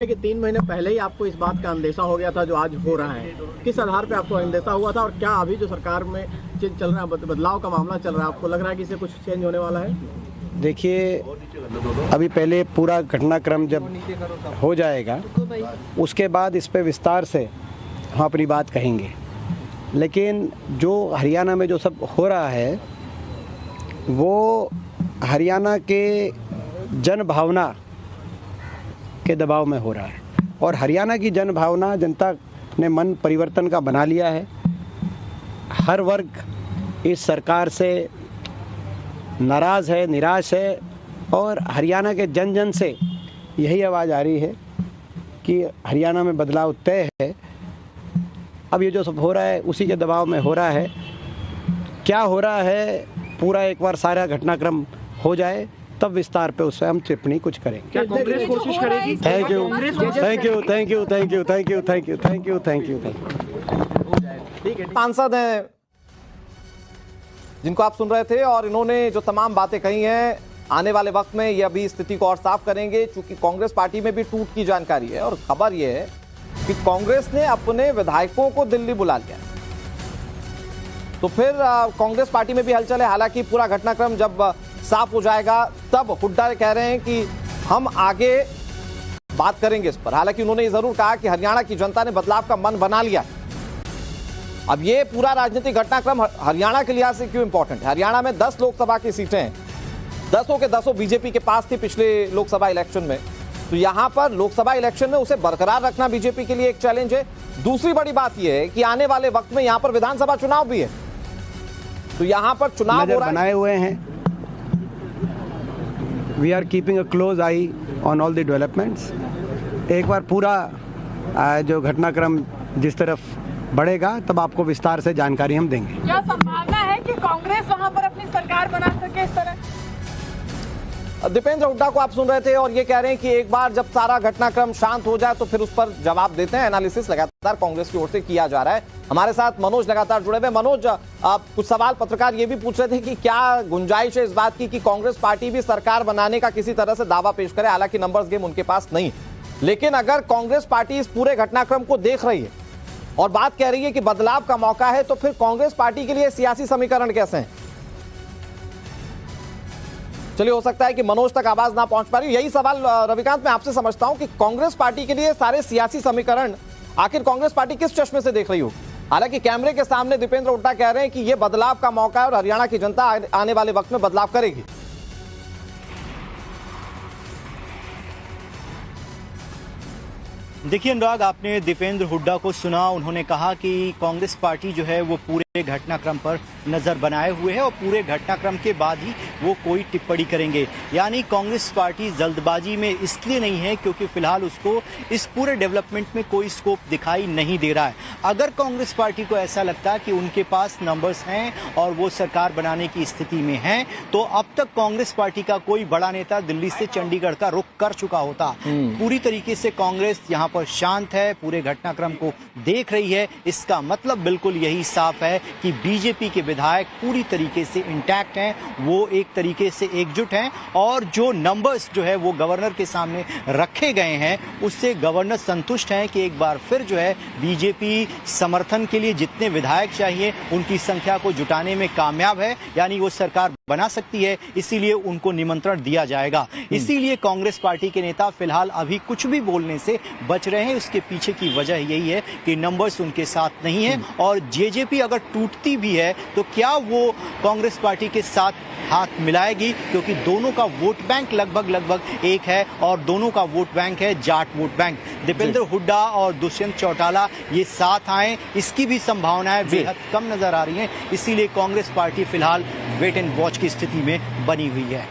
कि 3 महीने पहले ही आपको इस बात का अंदेशा हो गया था जो आज हो रहा है, किस आधार पे आपको अंदेशा हुआ था और क्या अभी जो सरकार में चेंज चल रहा है, बदलाव का मामला चल रहा है, आपको लग रहा है कि इससे कुछ चेंज होने वाला है? देखिए, अभी पहले पूरा घटनाक्रम जब हो जाएगा उसके बाद इस पे विस्तार से हम अपनी बात कहेंगे। लेकिन जो हरियाणा में जो सब हो रहा है वो हरियाणा के जन भावना के दबाव में हो रहा है और हरियाणा की जन भावना, जनता ने मन परिवर्तन का बना लिया है। हर वर्ग इस सरकार से नाराज़ है, निराश है और हरियाणा के जन जन से यही आवाज़ आ रही है कि हरियाणा में बदलाव तय है। अब ये जो सब हो रहा है उसी के दबाव में हो रहा है। क्या हो रहा है पूरा एक बार सारा घटनाक्रम हो जाए तब विस्तार पे उससे हम टिप्पणी कुछ करेंगे। क्या कांग्रेस कोशिश करेगी? Thank you, thank you, thank you, thank you, thank you, thank you, thank you, thank you, ठीक है। सांसद हैं जिनको आप सुन रहे थे और इन्होंने जो तमाम बातें कही हैं आने वाले वक्त में ये अभी स्थिति को और साफ करेंगे, क्योंकि कांग्रेस पार्टी में भी टूट की जानकारी है और खबर ये है कि कांग्रेस ने अपने विधायकों को दिल्ली बुला लिया। तो फिर कांग्रेस पार्टी में भी हलचल है। हालांकि पूरा घटनाक्रम जब साफ हो जाएगा तब हुड्डा कह रहे हैं कि हम आगे बात करेंगे इस पर। हालांकि उन्होंने ये जरूर कहा कि हरियाणा की जनता ने बदलाव का मन बना लिया। अब ये पूरा राजनीतिक घटनाक्रम हरियाणा के लिहाज से क्यों इंपॉर्टेंट है? हरियाणा में 10 लोकसभा की सीटें हैं, 10 के 10 बीजेपी के पास थी पिछले लोकसभा इलेक्शन में। तो यहां पर लोकसभा इलेक्शन में उसे बरकरार रखना बीजेपी के लिए एक चैलेंज है। दूसरी बड़ी बात यह है कि आने वाले वक्त में यहां पर विधानसभा चुनाव भी है, तो यहां पर चुनाव हो रहा है। बनाए हुए हैं। We are keeping a close eye on all the developments. एक बार पूरा जो घटनाक्रम जिस तरफ बढ़ेगा तब आपको विस्तार से जानकारी हम देंगे। क्या संभावना है कि कांग्रेस वहां पर अपनी सरकार बना सके इस तरह? दीपेंद्र हुड्डा को आप सुन रहे थे और ये कह रहे हैं कि एक बार जब सारा घटनाक्रम शांत हो जाए तो फिर उस पर जवाब देते हैं। एनालिसिस लगातार कांग्रेस की ओर से किया जा रहा है। हमारे साथ मनोज लगातार जुड़े हुए। मनोज, आप कुछ सवाल पत्रकार ये भी पूछ रहे थे कि क्या गुंजाइश है इस बात की कि कांग्रेस पार्टी भी सरकार बनाने का किसी तरह से दावा पेश करे? हालांकि नंबर्स गेम उनके पास नहीं, लेकिन अगर कांग्रेस पार्टी इस पूरे घटनाक्रम को देख रही है और बात कह रही है कि बदलाव का मौका है, तो फिर कांग्रेस पार्टी के लिए सियासी समीकरण कैसे हैं? चलिए, हो सकता है कि मनोज तक आवाज ना पहुंच पा रही। यही सवाल रविकांत मैं आपसे समझता हूं कि कांग्रेस पार्टी के लिए सारे सियासी समीकरण आखिर कांग्रेस पार्टी किस चश्मे से देख रही हो? हालांकि कैमरे के सामने दीपेंद्र हुड्डा कह रहे हैं कि यह बदलाव का मौका है और हरियाणा की जनता आने वाले वक्त में बदलाव करेगी। देखिए अनुराग, आपने दीपेंद्र हुड्डा को सुना। उन्होंने कहा कि कांग्रेस पार्टी जो है वो पूरे घटनाक्रम पर नजर बनाए हुए है और पूरे घटनाक्रम के बाद ही वो कोई टिप्पणी करेंगे। यानी कांग्रेस पार्टी जल्दबाजी में इसलिए नहीं है क्योंकि फिलहाल उसको इस पूरे डेवलपमेंट में कोई स्कोप दिखाई नहीं दे रहा है। अगर कांग्रेस पार्टी को ऐसा लगता है कि उनके पास नंबर्स हैं और वो सरकार बनाने की स्थिति में हैं, तो अब तक कांग्रेस पार्टी का कोई बड़ा नेता दिल्ली से चंडीगढ़ का रुख कर चुका होता। पूरी तरीके से कांग्रेस यहाँ पर शांत है, पूरे घटनाक्रम को देख रही है। इसका मतलब बिल्कुल यही साफ है कि बीजेपी के विधायक पूरी तरीके से इंटैक्ट हैं, वो एक तरीके से एकजुट हैं और जो नंबर्स जो है वो गवर्नर के सामने रखे गए हैं उससे गवर्नर संतुष्ट हैं कि एक बार फिर जो है बीजेपी समर्थन के लिए जितने विधायक चाहिए उनकी संख्या को जुटाने में कामयाब है, यानी वो सरकार बना सकती है। इसीलिए उनको निमंत्रण दिया जाएगा। इसीलिए कांग्रेस पार्टी के नेता फिलहाल अभी कुछ भी बोलने से बच रहे हैं। उसके पीछे की वजह यही है कि नंबर्स उनके साथ नहीं है और जेजेपी अगर टूटती भी है तो क्या वो कांग्रेस पार्टी के साथ हाथ मिलाएगी, क्योंकि दोनों का वोट बैंक लगभग एक है और दोनों का वोट बैंक है जाट वोट बैंक। दीपेंद्र हुड्डा और दुष्यंत चौटाला ये साथ आए, इसकी भी संभावनाएं बेहद कम नजर आ रही हैं। इसीलिए कांग्रेस पार्टी फिलहाल वेट एंड वॉच की स्थिति में बनी हुई है।